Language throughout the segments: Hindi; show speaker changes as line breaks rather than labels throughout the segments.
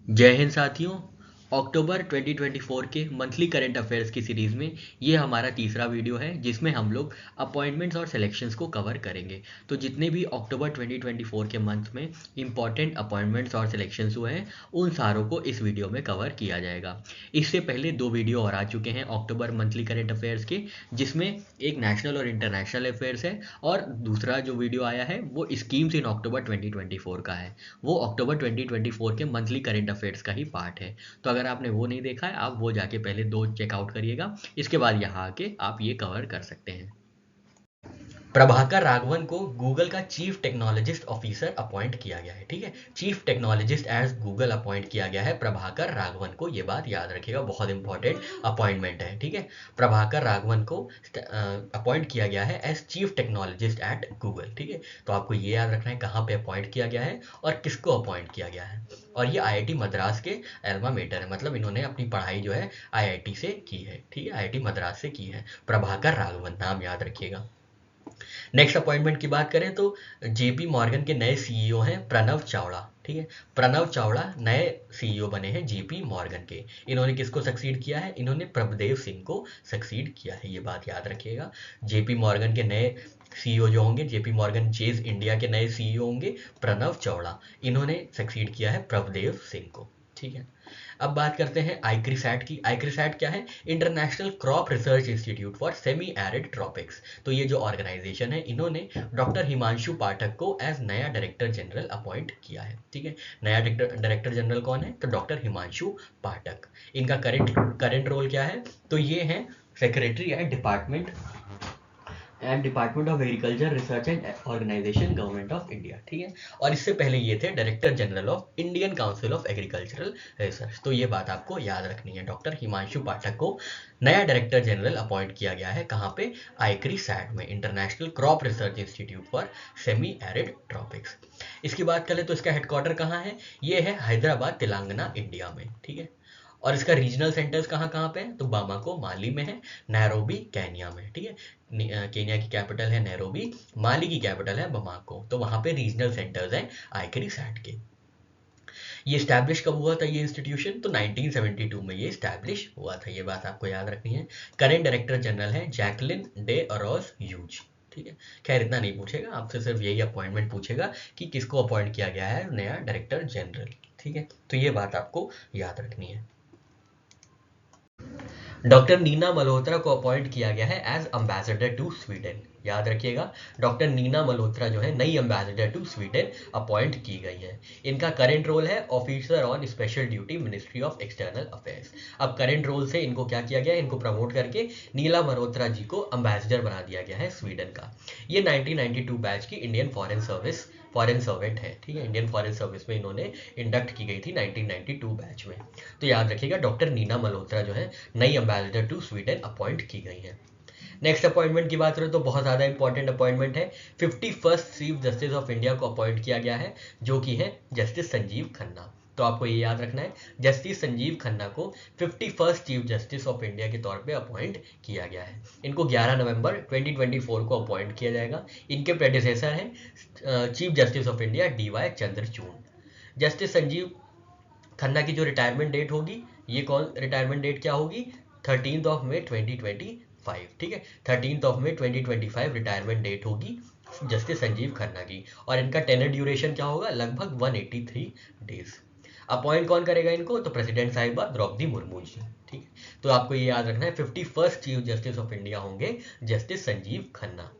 जय हिंद साथियों। अक्टूबर 2024 के मंथली करंट अफेयर्स की सीरीज़ में ये हमारा तीसरा वीडियो है जिसमें हम लोग अपॉइंटमेंट्स और सिलेक्शंस को कवर करेंगे। तो जितने भी अक्टूबर 2024 के मंथ में इंपॉर्टेंट अपॉइंटमेंट्स और सिलेक्शंस हुए हैं उन सारों को इस वीडियो में कवर किया जाएगा। इससे पहले दो वीडियो और आ चुके हैं अक्टूबर मंथली करंट अफेयर्स के, जिसमें एक नेशनल और इंटरनेशनल अफेयर्स है और दूसरा जो वीडियो आया है वो स्कीम्स इन अक्टूबर 2024 का है। वो अक्टूबर 2024 के मंथली करंट अफेयर्स का ही पार्ट है। तो अगर आपने वो नहीं देखा है आप वो जाके पहले दो चेकआउट करिएगा, इसके बाद यहाँ आके आप ये कवर कर सकते हैं। प्रभाकर राघवन को गूगल का चीफ टेक्नोलॉजिस्ट ऑफिसर अपॉइंट किया गया है। ठीक है, chief technologist as Google appoint किया गया है प्रभाकर राघवन को। ये बात याद रखिएगा, बहुत इंपॉर्टेंट अपॉइंटमेंट है। ठीक है, प्रभाकर राघवन को अपॉइंट किया गया है as chief technologist at Google. ठीक है, तो आपको ये याद रखना है कहाँ पे अपॉइंट किया गया है और किसको अपॉइंट किया गया है। और ये आईआईटी मद्रास के एल्मा मेटर है, मतलब इन्होंने अपनी पढ़ाई जो है आईआईटी से की है। ठीक है, आईआईटी मद्रास से की है। प्रभाकर राघवन नाम याद रखिएगा। नेक्स्ट अपॉइंटमेंट की बात करें तो जेपी मॉर्गन के नए सीईओ हैं प्रणव चावड़ा। ठीक है, प्रणव चावड़ा नए सीईओ बने हैं जेपी मॉर्गन के। इन्होंने किसको सक्सीड किया है? इन्होंने प्रभदेव सिंह को सक्सीड किया है, ये बात याद रखिएगा। जेपी मॉर्गन के नए सीईओ जो होंगे, जेपी मॉर्गन चेज इंडिया के नए सीईओ होंगे प्रणव चावड़ा। इन्होंने सक्सीड किया है प्रभदेव सिंह को। ठीक है, अब बात करते हैं आईक्रिसैट की। आईक्रिसैट क्या है? International crop research institute for semi arid tropics. तो ये जो ऑर्गेनाइजेशन है, इन्होंने डॉक्टर हिमांशु पाठक को एज नया डायरेक्टर जनरल अपॉइंट किया है। ठीक है, नया डायरेक्टर जनरल कौन है? तो डॉक्टर हिमांशु पाठक। इनका करंट रोल क्या है? तो ये है secretary and department of agriculture research and organisation government of India. ठीक है, और इससे पहले ये थे director general of Indian council of agricultural research. तो ये बात आपको याद रखनी है, डॉक्टर हिमांशु पाठक को नया डायरेक्टर जनरल अपॉइंट किया गया है। कहाँ पे? आईक्रिसैट में, international crop research institute for semi arid tropics. इसकी बात करें तो इसका हेडक्वार्टर कहाँ है? ये है हैदराबाद, तेलंगाना, इंडिया में। ठीक है, और इसका रीजनल सेंटर्स कहाँ कहाँ पे है? तो बामाको माली में है, नैरोबी केन्या में। ठीक है, केन्या की कैपिटल है नैरोबी, माली की कैपिटल है बमाको। तो वहाँ पे रीजनल सेंटर्स हैं आईक्रिसैट के। ये स्टैब्लिश कब हुआ था ये इंस्टीट्यूशन? तो 1972 में ये स्टैब्लिश हुआ था, ये बात आपको याद रखनी है। करेंट डायरेक्टर जनरल है जैकलिन डे अरोज ह्यूज। ठीक है, खैर इतना नहीं पूछेगा आपसे, सिर्फ यही अपॉइंटमेंट पूछेगा कि किसको अपॉइंट किया गया है नया डायरेक्टर जनरल। ठीक है, तो ये बात आपको याद रखनी है। डॉक्टर नीना मल्होत्रा को अपॉइंट किया गया है एज अम्बेसडर टू स्वीडन। याद रखिएगा, डॉक्टर नीना मल्होत्रा जो है नई अम्बेसडर टू स्वीडन अपॉइंट की गई है। इनका करंट रोल है officer on special duty, ministry of external affairs. अब करंट रोल से इनको क्या किया गया? इनको प्रमोट करके नीला मल्होत्रा जी को अम्बेसडर बना दिया गया है स्वीडन का। ये 1992 बैच की इंडियन फॉरेन सर्वेंट है। ठीक है, इंडियन फॉरेन सर्विस में इन्होंने इंडक्ट की गई थी 1992 बैच में। तो याद रखिएगा, डॉक्टर नीना मल्होत्रा जो है नई अम्बेसडर टू स्वीडन अपॉइंट की गई है। नेक्स्ट अपॉइंटमेंट की बात करें तो बहुत ज़्यादा इंपॉर्टेंट अपॉइंटमेंट है। 51st chief justice of India को अपॉइंट किया गया है, जो कि है जस्टिस संजीव खन्ना। तो आपको ये याद रखना है, जस्टिस संजीव खन्ना को 51st chief justice of India के तौर पे अपॉइंट किया गया है। इनको 11 नवंबर 2024 को अपॉइंट किया जाएगा। इनके प्रेडिसेसर हैं chief justice of India DY Chandrachud. Justice Sanjeev Khanna की जो रिटायरमेंट डेट होगी, ये कौन रिटायरमेंट डेट क्या होगी? 13 मई 2025। ठीक है, 13 मई 2025 रिटायरमेंट डेट होगी जस्टिस संजीव खन्ना की। और इनका टेनर ड्यूरेशन क्या होगा? लगभग 183 डेज। अपॉइंट कौन करेगा इनको? तो प्रेसिडेंट साहिबा द्रौपदी मुर्मू जी। ठीक है, तो आपको ये याद रखना है, 51st chief justice of India होंगे जस्टिस संजीव खन्ना।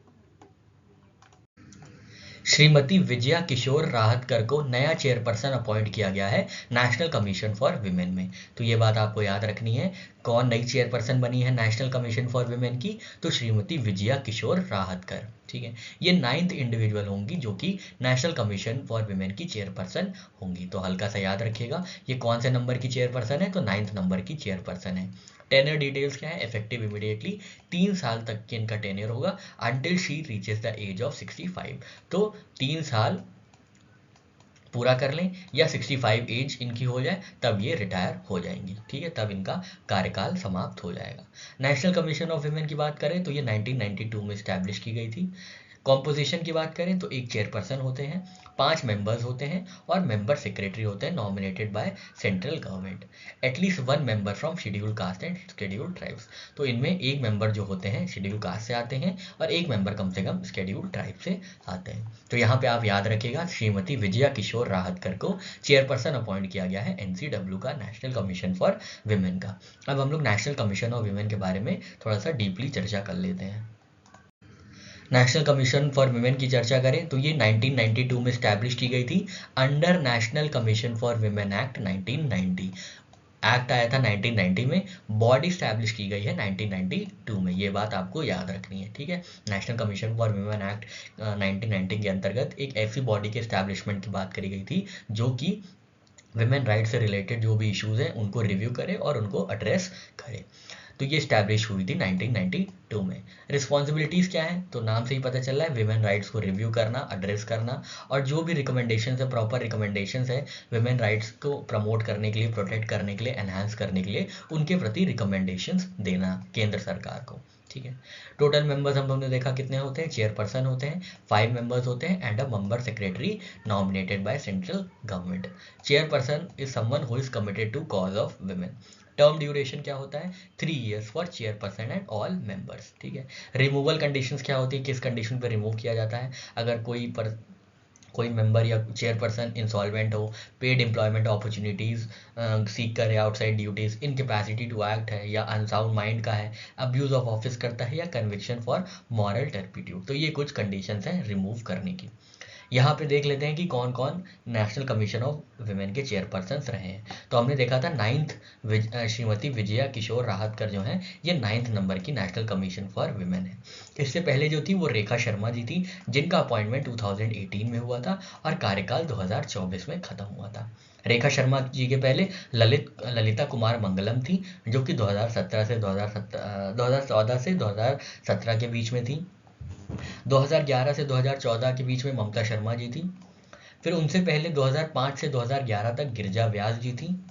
श्रीमती विजया किशोर राहतकर को नया चेयरपर्सन अपॉइंट किया गया है नेशनल कमीशन फॉर विमेन में। तो ये बात आपको याद रखनी है, कौन नई चेयरपर्सन बनी है नेशनल कमीशन फॉर विमेन की? तो श्रीमती विजया किशोर राहतकर। ठीक है, ये 9th इंडिविजुअल होंगी जो कि नेशनल कमीशन फॉर विमेन की चेयरपर्सन होंगी। तो हल्का सा याद रखिएगा, ये कौन से नंबर की चेयरपर्सन है? तो 9th नंबर की चेयरपर्सन है। टेनर डिटेल्स क्या है? इफेक्टिव इमीडिएटली, 3 साल तक के इनका टेनर होगा until she reaches the age of 65। तो 3 साल पूरा कर लें या 65 एज इनकी हो जाए तब ये रिटायर हो जाएंगी। ठीक है, तब इनका कार्यकाल समाप्त हो जाएगा। नेशनल कमीशन ऑफ वुमेन की बात करें तो ये 1992 में स्टैब्लिश की गई थी। कॉम्पोजिशन की बात करें तो एक चेयरपर्सन होते हैं, 5 मेंबर्स होते हैं और मेंबर सेक्रेटरी होते हैं nominated by central government, at least 1 member from schedule caste and schedule tribes. तो इनमें एक मेंबर जो होते हैं शेड्यूल कास्ट से आते हैं और एक मेंबर कम से कम शेड्यूल ट्राइब से आते हैं। तो यहाँ पे आप याद रखिएगा, श्रीमती विजया किशोर राहतकर को चेयरपर्सन अपॉइंट किया गया है NCW का, नेशनल कमीशन फॉर विमेन का। अब हम लोग नेशनल कमीशन ऑफ विमेन के बारे में थोड़ा सा डीपली चर्चा कर लेते हैं। नेशनल कमीशन फॉर वुमेन की चर्चा करें तो ये 1992 में स्टैब्लिश की गई थी under national commission for women act 1990। Act आया था 1990 में, बॉडी स्टैब्लिश की गई है 1992 में, ये बात आपको याद रखनी है, ठीक है। National commission for women act 1990 के अंतर्गत एक ऐसी बॉडी के स्टैब्लिशमेंट की बात करी गई थी जो कि वुमेन राइट से रिलेटेड जो भी इश्यूज हैं उनको रिव्यू करे और उनको एड्रेस करे। तो ये स्टैब्लिश हुई थी 1992 में। रिस्पॉन्सिबिलिटीज़ क्या है, तो नाम से ही पता चल रहा है, विमेन राइट्स को रिव्यू करना, एड्रेस करना, और जो भी रिकमेंडेशंस है, प्रॉपर रिकमेंडेशंस है विमेन राइट्स को प्रमोट करने के लिए, प्रोटेक्ट करने के लिए, एनहांस करने के लिए, उनके प्रति रिकमेंडेशंस देना केंद्र सरकार को, ठीक है। टोटल मेंबर्स हम लोग ने देखा कितने होते हैं, चेयरपर्सन होते हैं, 5 मेंबर्स होते हैं and a member secretary nominated by central government. Chairperson is someone who is committed to cause of women. Term duration क्या होता है, 3 years for chairperson and all members, ठीक है। रिमूवल कंडीशंस क्या होती है, किस कंडीशन पे रिमूव किया जाता है, अगर कोई मेंबर या चेयरपर्सन इंसॉल्वेंट हो, पेड एम्प्लॉयमेंट अपॉर्चुनिटीज़ सीख करे outside duties, incapacity to act है या अनसाउंड माइंड का है, अब्यूज ऑफ ऑफिस करता है या कन्विक्शन फॉर मॉरल टर्पिट्यूड। तो ये कुछ कंडीशंस हैं रिमूव करने की। यहाँ पे देख लेते हैं कि कौन कौन नेशनल कमीशन ऑफ वुमेन के चेयरपर्सन्स रहे हैं। तो हमने देखा था 9th श्रीमती विजया किशोर राहतकर जो हैं, ये 9th नंबर की नेशनल कमीशन फॉर वुमेन है। इससे पहले जो थी वो रेखा शर्मा जी थी, जिनका अपॉइंटमेंट 2018 में हुआ था और कार्यकाल 2024 में खत्म हुआ था। रेखा शर्मा जी के पहले ललिता कुमार मंगलम थी, जो कि 2014 से 2017 के बीच में थी। 2011 से 2014 के बीच में ममता शर्मा जी थी। फिर उनसे पहले 2005 से 2011 तक गिरिजा व्यास जी थी।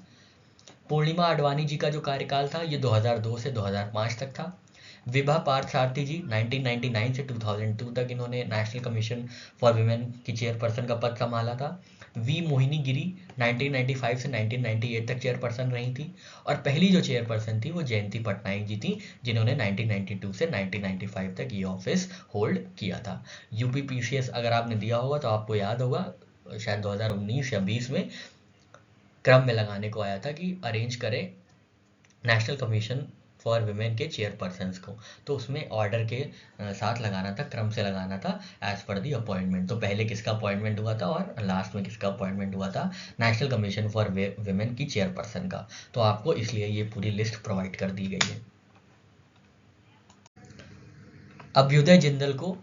पूर्णिमा आडवाणी जी का जो कार्यकाल था ये 2002 से 2005 तक था। विभा पार्थ सारथी जी 1999 से 2002 तक इन्होंने नेशनल कमीशन फॉर वुमेन की चेयरपर्सन का पद संभाला था। वी मोहिनी गिरी 1995 से 1998 तक चेयरपर्सन रही थी। और पहली जो चेयरपर्सन थी वो जयंती पटनायक जी थी, जिन्होंने 1992 से 1995 तक ये ऑफिस होल्ड किया था। यूपीपीसीएस अगर आपने दिया होगा तो आपको याद होगा, शायद 2019 या 20 में क्रम में लगाने को आया था कि अरेंज करें नेशनल कमीशन फॉर वुमेन के चेयरपर्सन्स को, तो उसमें ऑर्डर के साथ लगाना था, क्रम से लगाना था एज पर दी अपॉइंटमेंट। तो पहले किसका अपॉइंटमेंट हुआ था और लास्ट में किसका अपॉइंटमेंट हुआ था, नेशनल कमीशन फॉर वुमेन की चेयरपर्सन का। तो आपको इसलिए ये पूरी लिस्ट प्रोवाइड कर दी गई है। अभ्युदय जिंदल को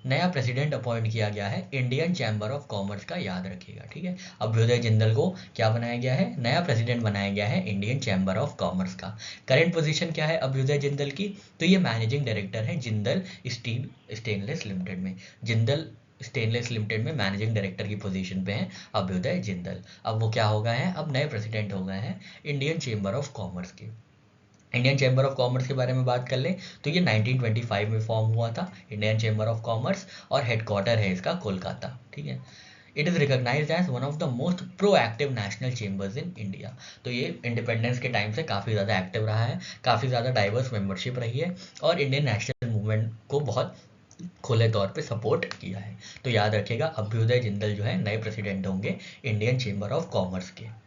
नया प्रेसिडेंट अपॉइंट किया गया है इंडियन चैम्बर ऑफ कॉमर्स का, याद रखिएगा, ठीक है। अभ्युदय जिंदल को क्या बनाया गया है, नया प्रेसिडेंट बनाया गया है इंडियन चैम्बर ऑफ कॉमर्स का। करेंट पोजीशन क्या है अभ्युदय जिंदल की, तो ये मैनेजिंग डायरेक्टर है जिंदल स्टील स्टेनलेस लिमिटेड में। जिंदल स्टेनलेस लिमिटेड में मैनेजिंग डायरेक्टर की पोजीशन पे हैं अभ्युदय जिंदल। अब वो क्या हो गए हैं, अब नए प्रेसिडेंट हो गए हैं इंडियन चैम्बर ऑफ कॉमर्स के। इंडियन चैम्बर ऑफ कॉमर्स के बारे में बात कर लें तो ये 1925 में फॉर्म हुआ था इंडियन चैम्बर ऑफ कॉमर्स, और हेडक्वार्टर है इसका कोलकाता, ठीक है। It is recognised as one of the most proactive national chambers in India. तो ये इंडिपेंडेंस के टाइम से काफ़ी ज़्यादा एक्टिव रहा है, काफ़ी ज़्यादा डाइवर्स मेंबरशिप रही है और इंडियन नेशनल मूवमेंट को बहुत खुले तौर पे सपोर्ट किया है। तो याद रखिएगा अभ्युदय जिंदल जो है नए प्रेसिडेंट होंगे इंडियन चैम्बर ऑफ कॉमर्स के।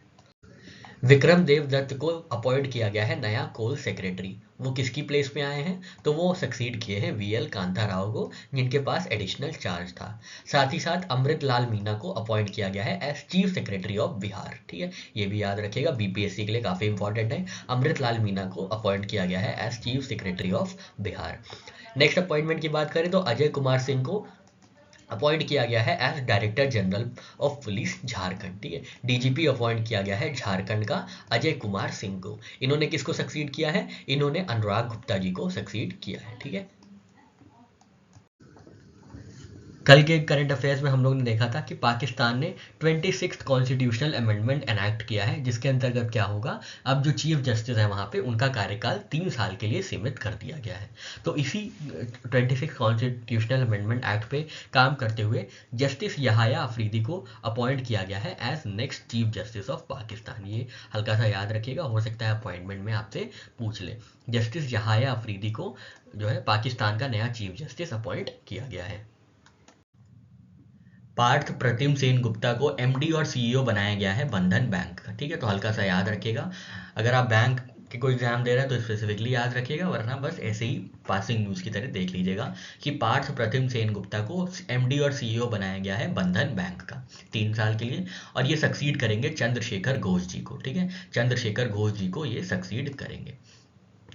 विक्रम देव दत्त को अपॉइंट किया गया है नया कोल सेक्रेटरी। वो किसकी प्लेस में आए हैं, तो वो सक्सीड किए हैं वीएल कांता राव को, जिनके पास एडिशनल चार्ज था। साथ ही साथ अमृत लाल मीना को अपॉइंट किया गया है as chief secretary of Bihar, ठीक है। ये भी याद रखिएगा, बीपीएससी के लिए काफ़ी इंपॉर्टेंट है। अमृत लाल मीना को अपॉइंट किया गया है as chief secretary of Bihar. Next appointment की बात करें तो अजय कुमार सिंह को अपॉइंट किया गया है as director general of police Jharkhand, ठीक है। डीजीपी अपॉइंट किया गया है झारखंड का अजय कुमार सिंह को। इन्होंने किसको सक्सीड किया है, इन्होंने अनुराग गुप्ता जी को सक्सीड किया है, ठीक है। कल के करंट अफेयर्स में हम लोग ने देखा था कि पाकिस्तान ने 26th कॉन्स्टिट्यूशनल अमेंडमेंट एनैक्ट किया है, जिसके अंतर्गत क्या होगा, अब जो चीफ जस्टिस है वहाँ पे उनका कार्यकाल 3 साल के लिए सीमित कर दिया गया है। तो इसी 26th कॉन्स्टिट्यूशनल अमेंडमेंट एक्ट पे काम करते हुए जस्टिस यहाया अफरीदी को अपॉइंट किया गया है as next chief justice of Pakistan. ये हल्का सा याद रखिएगा, हो सकता है अपॉइंटमेंट में आपसे पूछ ले। जस्टिस यहाया अफरीदी को जो है पाकिस्तान का नया चीफ जस्टिस अपॉइंट किया गया है। पार्थ प्रतिम सेन गुप्ता को एमडी और सीईओ बनाया गया है बंधन बैंक का। ठीक है, तो हल्का सा याद रखिएगा। अगर आप बैंक के कोई एग्जाम दे रहे हैं तो स्पेसिफिकली याद रखिएगा, वरना बस ऐसे ही पासिंग न्यूज़ की तरह देख लीजिएगा कि पार्थ प्रतिम सेन गुप्ता को एमडी और सीईओ बनाया गया है बंधन बैंक का 3 साल के लिए, और ये सक्सीड करेंगे चंद्रशेखर घोष जी को। ठीक है, चंद्रशेखर घोष जी को ये सक्सीड करेंगे।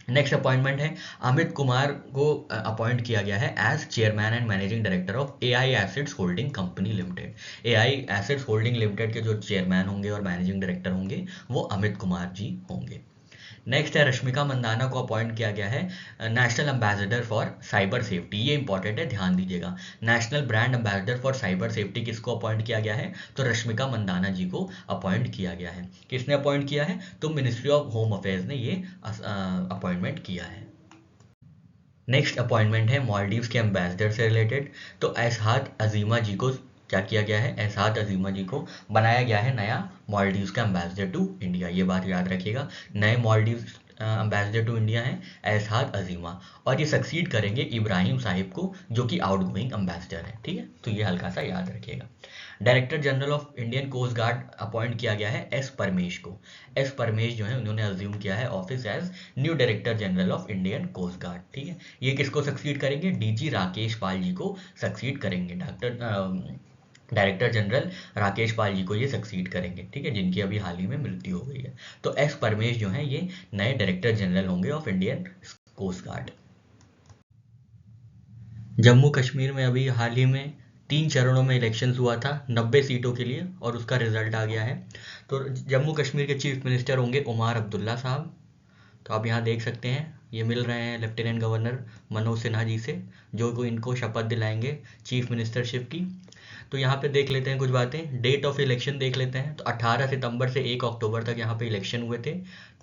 नेक्स्ट अपॉइंटमेंट है अमित कुमार को अपॉइंट किया गया है as chairman and managing director of AI assets holding company limited. AI assets holding limited के जो चेयरमैन होंगे और मैनेजिंग डायरेक्टर होंगे वो अमित कुमार जी होंगे। नेक्स्ट है रश्मिका मंदाना को अपॉइंट किया गया है national ambassador for cyber safety. ये इंपॉर्टेंट है, ध्यान दीजिएगा। National brand ambassador for cyber safety किसको अपॉइंट किया गया है, तो रश्मिका मंदाना जी को अपॉइंट किया गया है। किसने अपॉइंट किया है, तो मिनिस्ट्री ऑफ होम अफेयर्स ने ये अपॉइंटमेंट किया है। नेक्स्ट अपॉइंटमेंट है मालदीव्स के एम्बेसडर से रिलेटेड। तो एसहाद अजीमा जी को क्या किया गया है, एसहाद अजीमा जी को बनाया गया है नया मालदीव्स का एम्बेसडर टू इंडिया। ये बात याद रखिएगा, नए मालदीव्स एम्बेसडर टू इंडिया हैं एसहाद अजीमा, और ये सक्सीड करेंगे इब्राहिम साहिब को जो कि आउटगोइंग एम्बेसडर है। ठीक है, तो ये हल्का सा याद रखिएगा। Director general of Indian coast guard appoint किया गया है एस परमेश को। एस परमेश जो है उन्होंने अज्यूम किया है office as new director general of Indian coast guard. ठीक है, ये किसको सक्सीड करेंगे, डीजी राकेश पाल जी को सक्सीड करेंगे। डायरेक्टर जनरल राकेश पाल जी को ये सक्सीड करेंगे। ठीक है, जिनकी अभी हाल ही में मृत्यु हो गई है। तो एस परमेश जो है ये नए डायरेक्टर जनरल होंगे of Indian coast guard. Jammu Kashmir में अभी हाल ही में 3 चरणों में इलेक्शंस हुआ था 90 सीटों के लिए, और उसका रिजल्ट आ गया है। तो जम्मू कश्मीर के चीफ मिनिस्टर होंगे उमार अब्दुल्ला साहब। तो आप यहाँ देख सकते हैं ये मिल रहे हैं लेफ्टिनेंट गवर्नर मनोज सिन्हा जी से, जो को इनको शपथ दिलाएंगे चीफ मिनिस्टरशिप की। तो यहाँ पे देख लेते हैं कुछ बातें। डेट ऑफ इलेक्शन देख लेते हैं, तो 18 सितंबर से 1 अक्टूबर तक यहाँ पे इलेक्शन हुए थे।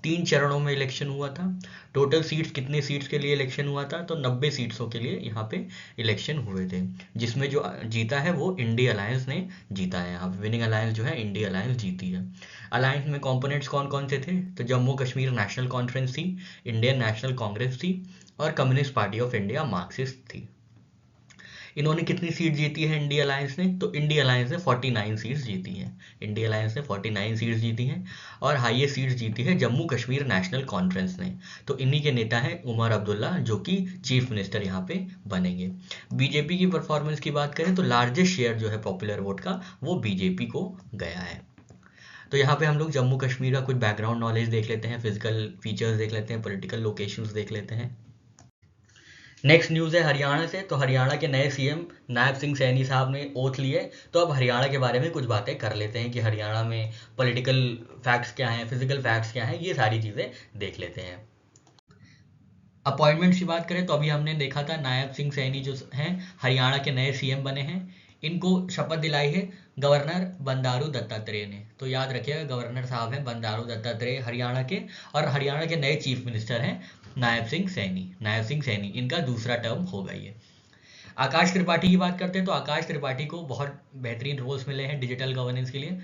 3 चरणों में इलेक्शन हुआ था। टोटल सीट्स कितनी सीट्स के लिए इलेक्शन हुआ था, तो 90 सीट्सों के लिए यहाँ पे इलेक्शन हुए थे, जिसमें जो जीता है वो इंडी अलायंस ने जीता है। यहाँ पे विनिंग अलायंस जो है इंडी अलायंस जीती है। अलायंस में कंपोनेंट्स कौन कौन से थे, तो जम्मू कश्मीर नेशनल कॉन्फ्रेंस थी, इंडियन नेशनल कांग्रेस थी, और communist party of India Marxist थी। इन्होंने कितनी सीट जीती है इंडिया अलायंस ने, तो इंडिया अलायंस ने 49 सीट्स जीती हैं। इंडिया अलायंस ने 49 सीट्स जीती हैं, और हाईएस्ट सीट्स जीती है जम्मू कश्मीर नेशनल कॉन्फ्रेंस ने। तो इन्हीं के नेता हैं उमर अब्दुल्ला, जो कि चीफ मिनिस्टर यहाँ पे बनेंगे। बीजेपी की परफॉर्मेंस की बात करें तो लार्जेस्ट शेयर जो है पॉपुलर वोट का वो बीजेपी को गया है। तो यहाँ पे हम लोग जम्मू कश्मीर का कुछ बैकग्राउंड नॉलेज देख लेते हैं, फिजिकल फीचर्स देख लेते हैं, पॉलिटिकल लोकेशंस देख लेते हैं। नेक्स्ट न्यूज़ है हरियाणा से। तो हरियाणा के नए सीएम नायब सिंह सैनी साहब ने ओथ लिए। तो अब हरियाणा के बारे में कुछ बातें कर लेते हैं कि हरियाणा में पॉलिटिकल फैक्ट्स क्या हैं, फिजिकल फैक्ट्स क्या हैं, ये सारी चीज़ें देख लेते हैं। अपॉइंटमेंट्स की बात करें तो अभी हमने देखा था नायब सिंह सैनी जो हैं हरियाणा के नए सीएम बने हैं। इनको शपथ दिलाई है गवर्नर बंडारू दत्तात्रेय ने। तो याद रखिएगा गवर्नर साहब हैं बंडारू दत्तात्रेय हरियाणा के, और हरियाणा के नए चीफ मिनिस्टर हैं नायब सिंह सैनी। नायब सिंह सैनी इनका दूसरा टर्म होगा ये। आकाश त्रिपाठी की बात करते हैं तो आकाश त्रिपाठी को बहुत बेहतरीन रोल्स मिले हैं डिजिटल गवर्नेंस के लिए।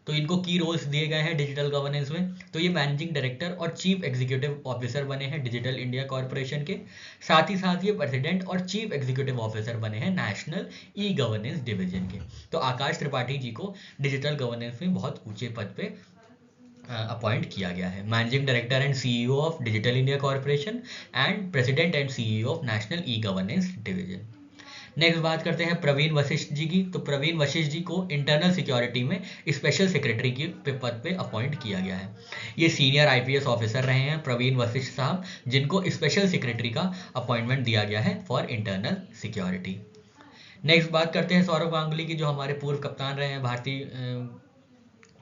तो इनको की रोल्स दिए गए हैं डिजिटल गवर्नेंस में। तो ये मैनेजिंग डायरेक्टर और चीफ एग्जीक्यूटिव ऑफिसर बने हैं डिजिटल इंडिया कॉर्पोरेशन के। साथ ही साथ ये प्रेसिडेंट और चीफ एग्जीक्यूटिव ऑफिसर बने हैं नेशनल ई गवर्नेंस डिवीजन के। तो आकाश त्रिपाठी जी को डिजिटल गवर्नेंस में बहुत ऊंचे पद पे अपॉइंट किया गया है। Managing director and CEO of digital India corporation and president and CEO of national e governance division. Next बात करते हैं प्रवीण वशिष्ठ जी की। तो प्रवीण वशिष्ठ जी को इंटरनल सिक्योरिटी में स्पेशल सेक्रेटरी के पद पे अपॉइंट किया गया है। ये सीनियर आईपीएस ऑफिसर रहे हैं प्रवीण वशिष्ठ साहब, जिनको स्पेशल सेक्रेटरी का अपॉइंटमेंट दिया गया है फॉर इंटरनल सिक्योरिटी। नेक्स्ट बात करते हैं सौरव गांगुली की, जो हमारे पूर्व कप्तान रहे हैं भारतीय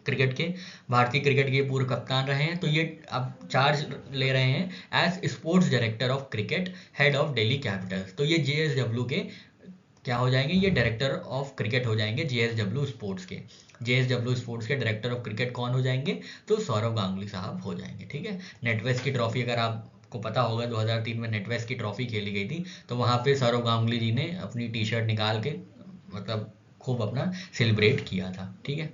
क्रिकेट के पूर्व कप्तान रहे हैं। तो ये अब चार्ज ले रहे हैं as sports director of cricket, head of Delhi Capitals. तो ये जेएसडब्ल्यू के क्या हो जाएंगे, ये डायरेक्टर ऑफ क्रिकेट हो जाएंगे जेएसडब्ल्यू स्पोर्ट्स के। जेएसडब्ल्यू स्पोर्ट्स के डायरेक्टर ऑफ क्रिकेट कौन हो जाएंगे, तो सौरव गांगुली साहब हो जाएंगे। ठीक है, नेटवेस्ट की ट्रॉफी अगर आपको पता होगा 2003 में नेटवेस्ट की ट्रॉफी खेली गई थी, तो वहाँ पे सौरव गांगुली जी ने अपनी टी शर्ट निकाल के मतलब खूब अपना सेलिब्रेट किया था। ठीक है,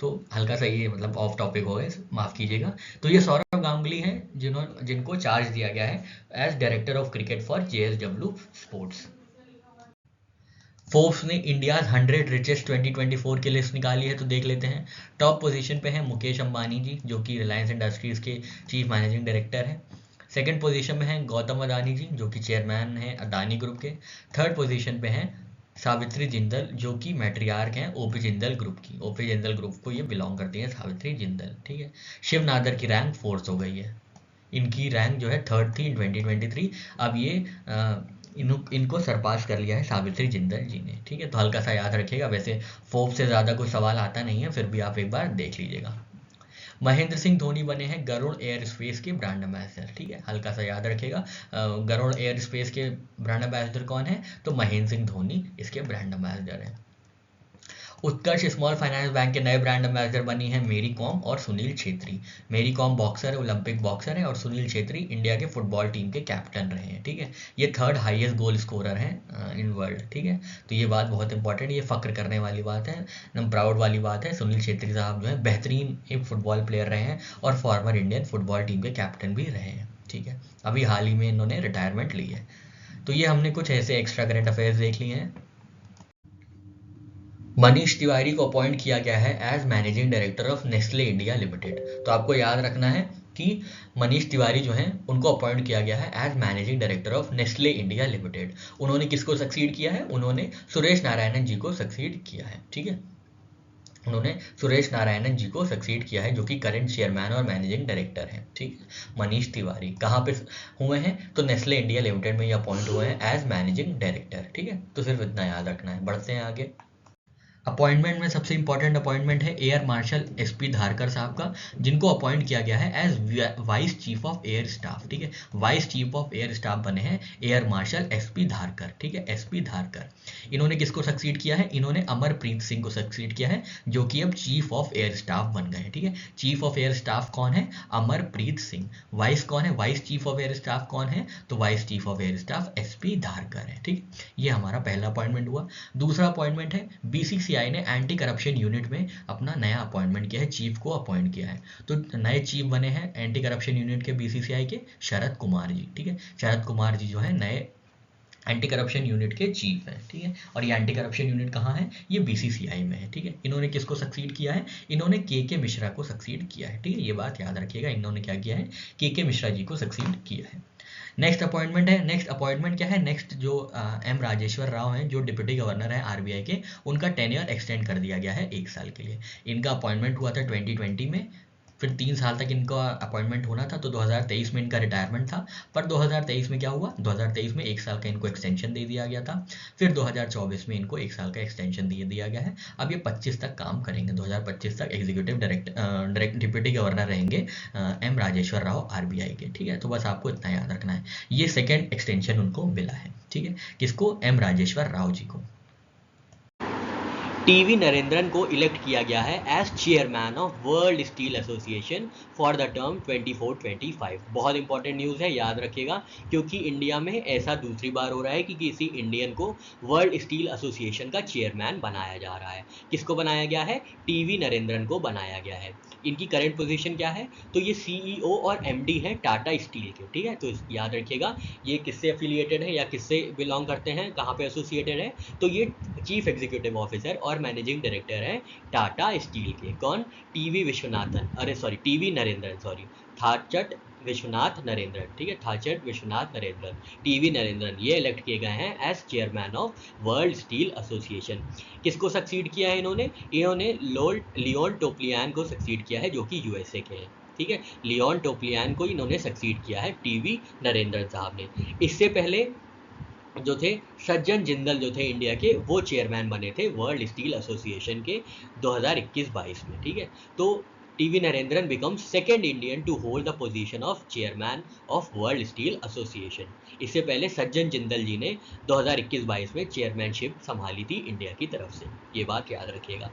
तो हल्का सा ये मतलब ऑफ टॉपिक हो गए, माफ कीजिएगा। तो ये सौरव गांगुली हैं जिनको चार्ज दिया गया है as director of cricket for JSW sports. Forbes ने इंडिया 100 रिचेस्ट 2024 की लिस्ट निकाली है, तो देख लेते हैं। टॉप पोजीशन पे है मुकेश अंबानी जी, जो कि रिलायंस इंडस्ट्रीज के चीफ मैनेजिंग डायरेक्टर हैं। सेकंड पोजीशन में है गौतम अदानी जी, जो कि चेयरमैन हैं अदानी ग्रुप के। थर्ड पोजीशन पे हैं सावित्री जिंदल, जो कि मैट्रियार्क हैं ओपी जिंदल ग्रुप की। ओपी जिंदल ग्रुप को ये बिलोंग करती है सावित्री जिंदल। ठीक है, शिव नादर की रैंक फोर्थ हो गई है, इनकी रैंक जो है थर्ड थी इन 2023। अब ये इनको सरपास कर लिया है सावित्री जिंदल जी ने। ठीक है, तो हल्का सा याद रखिएगा। वैसे फोर्ब्स से ज़्यादा कोई सवाल आता नहीं है, फिर भी आप एक बार देख लीजिएगा। महेंद्र सिंह धोनी बने हैं गरुड़ एयर स्पेस के ब्रांड एम्बेसडर। ठीक है, हल्का सा याद रखिएगा। गरुड़ एयर स्पेस के ब्रांड एम्बेसडर कौन है, तो महेंद्र सिंह धोनी इसके ब्रांड एम्बेसडर हैं। उत्कर्ष स्मॉल फाइनेंस बैंक के नए ब्रांड एम्बेसडर बनी है मेरी कॉम और सुनील छेत्री। मेरी कॉम बॉक्सर है, ओलंपिक बॉक्सर है, और सुनील छेत्री इंडिया के फुटबॉल टीम के कैप्टन रहे हैं। ठीक है, ये थर्ड हाईएस्ट गोल स्कोरर हैं इन वर्ल्ड। ठीक है, तो ये बात बहुत इंपॉर्टेंट, ये फक्र करने वाली बात है, एकदम प्राउड वाली बात है। सुनील छेत्री साहब जो है बेहतरीन एक फुटबॉल प्लेयर रहे हैं और फॉर्मर इंडियन फुटबॉल टीम के कैप्टन भी रहे हैं। ठीक है, अभी हाल ही में इन्होंने रिटायरमेंट ली है। तो ये हमने कुछ ऐसे एक्स्ट्रा करंट अफेयर्स देख लिए हैं। मनीष तिवारी को अपॉइंट किया गया है as managing director of Nestle India limited. तो आपको याद रखना है कि मनीष तिवारी जो हैं उनको अपॉइंट किया गया है as managing director of Nestle India limited. उन्होंने किसको सक्सीड किया है, उन्होंने सुरेश नारायणन जी को सक्सीड किया है। ठीक है, उन्होंने सुरेश नारायणन जी को सक्सीड किया है, जो कि करंट चेयरमैन और मैनेजिंग डायरेक्टर हैं। ठीक है, मनीष तिवारी कहाँ पे हुए हैं, तो नेस्ले इंडिया लिमिटेड में ये अपॉइंट हुए हैं एज मैनेजिंग डायरेक्टर। ठीक है, तो सिर्फ इतना याद रखना है। बढ़ते हैं आगे। अपॉइंटमेंट में सबसे इंपॉर्टेंट अपॉइंटमेंट है एयर मार्शल एसपी धारकर साहब का, जिनको अपॉइंट किया गया है as vice chief of air staff. ठीक है, vice chief of air staff बने हैं एयर मार्शल एसपी धारकर। ठीक है, एसपी धारकर। इन्होंने किसको सक्सीड किया है, इन्होंने अमरप्रीत सिंह को सक्सीड किया है, जो कि अब चीफ ऑफ एयर स्टाफ बन गए। ठीक है, चीफ ऑफ एयर स्टाफ कौन है, अमरप्रीत सिंह। वाइस कौन है, vice chief of air staff कौन है, तो vice chief of air staff SP Dharkar है। ठीक, ये हमारा पहला अपॉइंटमेंट हुआ। दूसरा अपॉइंटमेंट है बीसीसीआई ने एंटी करप्शन यूनिट में अपना नया अपॉइंटमेंट किया है, चीफ को अपॉइंट किया है। तो नए चीफ बने हैं एंटी करप्शन यूनिट के बीसीसीआई के शरद कुमार जी। ठीक है, शरद कुमार जी जो है नए एंटी करप्शन यूनिट के चीफ हैं। ठीक है, और ये एंटी करप्शन यूनिट कहाँ है, ये बीसीसीआई में है। ठीक है, इन्होंने किसको सक्सीड किया है, इन्होंने के मिश्रा को सक्सीड किया है। ठीक है, ये बात याद रखिएगा, इन्होंने क्या किया है, के मिश्रा जी को सक्सीड किया है। नेक्स्ट अपॉइंटमेंट है, नेक्स्ट अपॉइंटमेंट क्या है, नेक्स्ट जो एम राजेश्वर राव हैं, जो डिप्टी गवर्नर हैं आरबीआई के, उनका टेन्योर एक्सटेंड कर दिया गया है 1 साल के लिए। इनका अपॉइंटमेंट हुआ था 2020 में, फिर 3 साल तक इनका अपॉइंटमेंट होना था, तो 2023 में इनका रिटायरमेंट था। पर 2023 में क्या हुआ, 2023 में 1 साल का इनको एक्सटेंशन दे दिया गया था। फिर 2024 में इनको 1 साल का एक्सटेंशन दे दिया गया है। अब ये 25 तक काम करेंगे, 2025 तक एग्जीक्यूटिव डायरेक्ट डिप्टी गवर्नर रहेंगे एम राजेश्वर राव आरबीआई के। ठीक है, तो बस आपको इतना याद रखना है, ये सेकेंड एक्सटेंशन उनको मिला है। ठीक है, किसको, एम राजेश्वर राव जी को। टीवी नरेंद्रन को इलेक्ट किया गया है as chairman of world steel association for the term 24-25। बहुत इंपॉर्टेंट न्यूज़ है, याद रखिएगा, क्योंकि इंडिया में ऐसा दूसरी बार हो रहा है कि किसी इंडियन को वर्ल्ड स्टील एसोसिएशन का चेयरमैन बनाया जा रहा है। किसको बनाया गया है, टीवी नरेंद्रन को बनाया गया है। इनकी करंट पोजीशन क्या है, तो ये सीईओ और एमडी हैं टाटा स्टील के। ठीक है, तो याद रखिएगा ये किससे एफिलिएटेड है या किससे बिलोंग करते हैं, कहाँ पे एसोसिएटेड है, तो ये चीफ एग्जीक्यूटिव ऑफिसर और मैनेजिंग डायरेक्टर है टाटा स्टील के। कौन, टीवी नरेंद्रन, थाचट विश्वनाथ नरेंद्रन। ठीक है, थाचट विश्वनाथ नरेंद्रन, टीवी नरेंद्रन, ये इलेक्ट किए गए हैं as chairman of world steel association. किसको सक्सीड किया है इन्होंने लियोन टोप्लियान को सक्सीड किया है, जो कि यूएसए के हैं। ठीक है, लियोन टोप्लियान को इन्होंने सक्सीड किया है टीवी नरेंद्रन साहब ने। इससे पहले जो थे सज्जन जिंदल जो थे इंडिया के, वो चेयरमैन बने थे वर्ल्ड स्टील एसोसिएशन के 2021-22 में। ठीक है, तो TV Narendran becomes second Indian to hold the position of chairman of world steel association. इससे पहले सज्जन जिंदल जी ने 2021-22 में चेयरमैनशिप संभाली थी इंडिया की तरफ से, ये बात याद रखिएगा।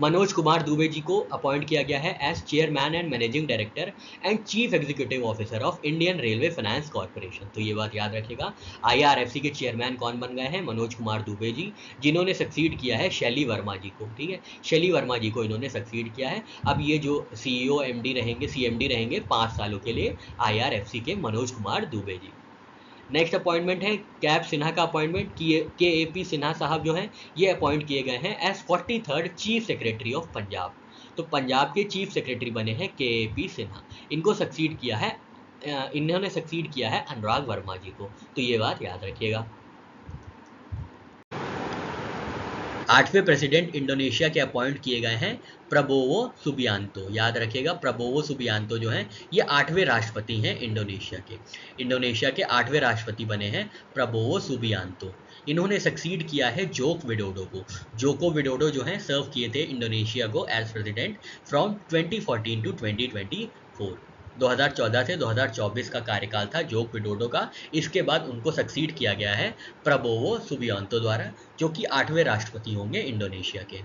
मनोज कुमार दुबे जी को अपॉइंट किया गया है as chairman and managing director and chief executive officer of Indian railway finance corporation, तो ये बात याद रखिएगा। आईआरएफसी के चेयरमैन कौन बन गए हैं? मनोज कुमार दुबे जी, जिन्होंने सक्सीड किया है शैली वर्मा जी को। ठीक है, शैली वर्मा जी को इन्होंने सक्सीड किया है। अब ये जो सीईओ एमडी रहेंगे, सीएमडी रहेंगे 5 सालों के लिए आईआरएफसी के, मनोज कुमार दुबे जी। नेक्स्ट अपॉइंटमेंट है कैप सिन्हा का अपॉइंटमेंट। के ए पी सिन्हा साहब जो हैं ये अपॉइंट किए गए हैं as 43rd chief secretary of Punjab. तो पंजाब के चीफ सेक्रेटरी बने हैं के ए पी सिन्हा। इनको सक्सीड किया है इन्होंने सक्सीड किया है अनुराग वर्मा जी को, तो ये बात याद रखिएगा। 8वें प्रेसिडेंट इंडोनेशिया के अपॉइंट किए गए हैं प्रबोवो सुबियांतो, याद रखिएगा। प्रबोवो सुबियांतो जो हैं ये 8वें राष्ट्रपति हैं इंडोनेशिया के। इंडोनेशिया के 8वें राष्ट्रपति बने हैं प्रबोवो सुबियांतो। इन्होंने सक्सीड किया है जोको विडोडो को। जोको विडोडो जो हैं सर्व किए थे इंडोनेशिया को एज प्रेसिडेंट फ्रॉम 2014 टू 2024। 2014 से 2024 का कार्यकाल था जोको विडोडो का। इसके बाद उनको सक्सीड किया गया है प्रबोवो सुबियांतो द्वारा, जो कि 8वें राष्ट्रपति होंगे इंडोनेशिया के।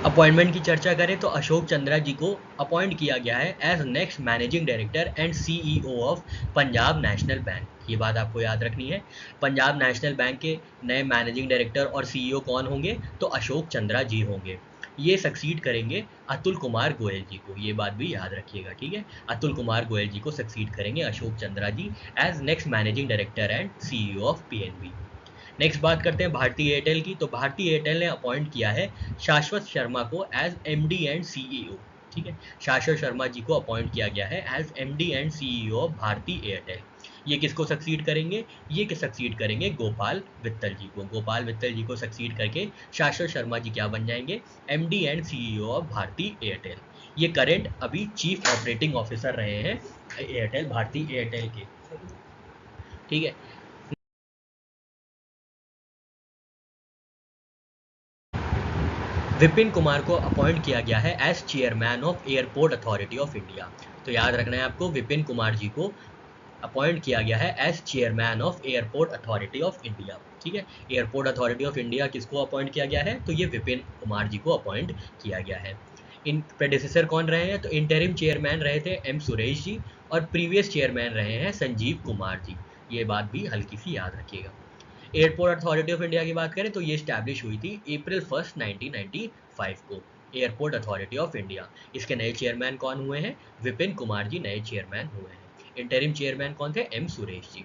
अपॉइंटमेंट की चर्चा करें तो अशोक चंद्रा जी को अपॉइंट किया गया है as next managing director and CEO of Punjab national bank. ये बात आपको याद रखनी है। पंजाब नेशनल बैंक के नए मैनेजिंग डायरेक्टर और सीईओ कौन होंगे? तो अशोक चंद्रा जी होंगे। ये सक्सीड करेंगे अतुल कुमार गोयल जी को, ये बात भी याद रखिएगा। ठीक है, अतुल कुमार गोयल जी को सक्सीड करेंगे Ashok Chandra ji as next managing director and CEO of PNB. Next बात करते हैं भारती एयरटेल की। तो भारती एयरटेल ने अपॉइंट किया है शाश्वत शर्मा को एज एमडी एंड सीईओ। ठीक है, शाश्वत शर्मा जी को अपॉइंट किया गया है as MD and CEO of Bharti Airtel. ये किसको सक्सीड करेंगे? ये सक्सीड करेंगे गोपाल वित्तल जी को। गोपाल वित्तल जी को सक्सीड करके शाश्वत शर्मा जी क्या बन जाएंगे? MD and CEO of Bharti Airtel. ये करेंट अभी चीफ ऑपरेटिंग ऑफिसर रहे हैं एयरटेल, भारती एयरटेल के। ठीक है, विपिन कुमार को अपॉइंट किया गया है as chairman of airport authority of India. तो याद रखना है आपको, विपिन कुमार जी को अपॉइंट किया गया है as chairman of airport authority of India. ठीक है, एयरपोर्ट अथॉरिटी ऑफ इंडिया किसको अपॉइंट किया गया है? तो ये विपिन कुमार जी को अपॉइंट किया गया है। इन प्रेडिसेसर कौन रहे हैं? तो इंटरिम चेयरमैन रहे थे एम सुरेश जी और प्रीवियस चेयरमैन रहे हैं संजीव कुमार जी। ये बात भी हल्की सी याद रखिएगा। एयरपोर्ट अथॉरिटी ऑफ इंडिया की बात करें तो ये स्टैब्लिश हुई थी अप्रैल 1, 1995 को, एयरपोर्ट अथॉरिटी ऑफ इंडिया। इसके नए चेयरमैन कौन हुए हैं? विपिन कुमार जी नए चेयरमैन हुए हैं। इंटरिम चेयरमैन कौन थे? M Suresh ji.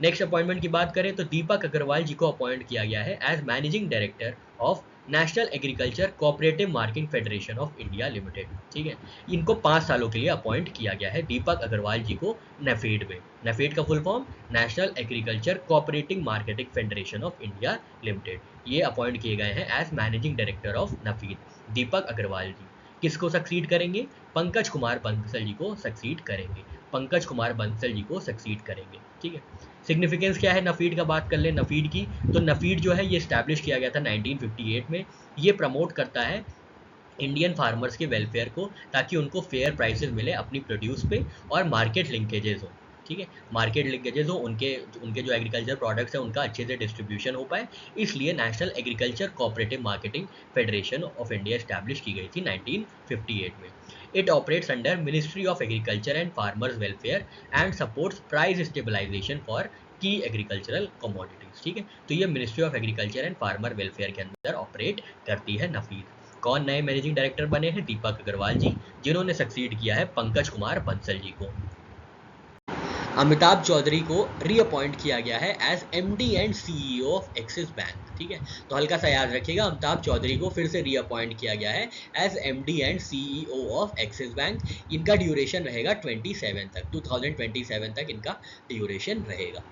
Next appointment की बात करें तो दीपक अग्रवाल जी को अपॉइंट किया गया है as managing director of national agriculture cooperative marketing federation of India limited. ठीक है, इनको 5 सालों के लिए अपॉइंट किया गया है दीपक अग्रवाल जी को नेफेड में। नेफेड का full form national agriculture cooperative marketing federation of India limited. ये अपॉइंट किए गए हैं as managing director of NAFED Deepak Agarwal ji. किसको सक्सीड करेंगे? पंकज कुमार बंसल जी को सक्सीड करेंगे। पंकज कुमार बंसल जी को सक्सीड करेंगे। ठीक है, सिग्निफिकेंस क्या है नफीड का बात कर ले नफीड की। तो नफीड जो है ये स्टैब्लिश किया गया था 1958 में। ये प्रमोट करता है इंडियन फार्मर्स के वेलफेयर को, ताकि उनको फेयर प्राइसेस मिले अपनी प्रोड्यूस पे और मार्केट लिंकेजेस हो। ठीक है, मार्केट लिंकेजेस हो, उनके जो एग्रीकल्चर प्रोडक्ट्स हैं उनका अच्छे से डिस्ट्रीब्यूशन हो पाए, इसलिए national agriculture cooperative marketing federation of India establish की गई थी 1958 में। It operates under ministry of agriculture and farmers welfare and supports price stabilisation for key agricultural commodities. ठीक है, तो ये ministry of agriculture and farmer welfare के अंदर ऑपरेट करती है नफीद। कौन नए मैनेजिंग डायरेक्टर बने हैं? दीपक अग्रवाल जी, जिन्होंने सक्सीड किया है पंकज कुमार बंसल जी को। अमिताभ चौधरी को रीअपॉइंट किया गया है as MD and CEO of Axis bank. ठीक है, तो हल्का सा याद रखिएगा, अमिताभ चौधरी को फिर से रीअपॉइंट किया गया है as MD and CEO of Axis bank. इनका ड्यूरेशन रहेगा 2027 तक, 2027 तक इनका ड्यूरेशन रहेगा।